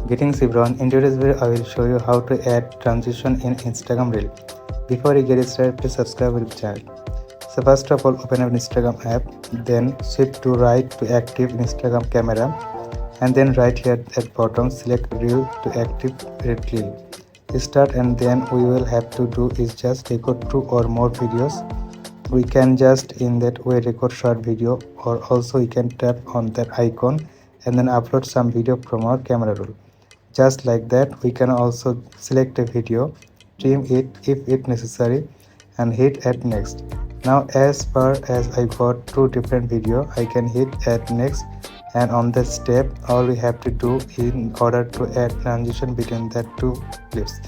Greetings everyone, in today's video I will show you how to add transition in Instagram Reel. Before you get started, please subscribe to the channel. So first of all, open up Instagram app, then shift to right to active Instagram camera, and then right here at bottom select Reel to active Reel. Start, and then we will have to do is just record 2 or more videos. We can just in that way record short video, or also you can tap on that icon and then upload some video from our camera roll. Just like that, we can also select a video, trim it if it necessary, and hit add next. Now as far as I got two different video, I can hit add next, and on that step all we have to do in order to add transition between the two clips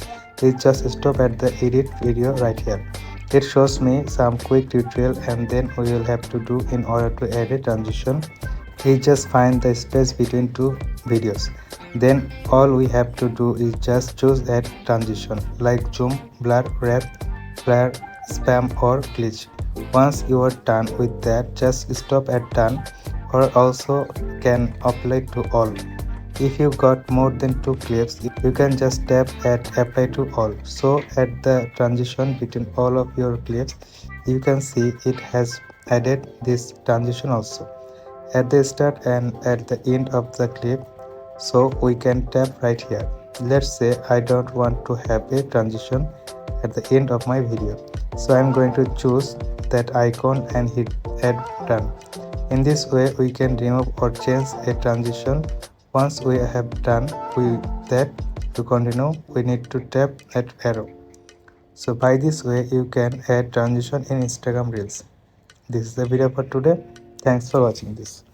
is just stop at the edit video right here. It shows me some quick tutorial, and then we will have to do in order to add a transition is just find the space between two videos. Then all we have to do is just choose a transition like zoom, blur, wrap, flare, spam or glitch. Once you are done with that, just stop at done, or also can apply to all. If you got more than two clips, you can just tap at apply to all. So at the transition between all of your clips, you can see it has added this transition also at the start and at the end of the clip. So we can tap right here. Let's say I don't want to have a transition at the end of my video, so I'm going to choose that icon and hit add done. In this way we can remove or change a transition. Once we have done with that, to continue we need to tap that arrow. So by this way you can add transition in Instagram Reels. This is the video for today. Thanks for watching this.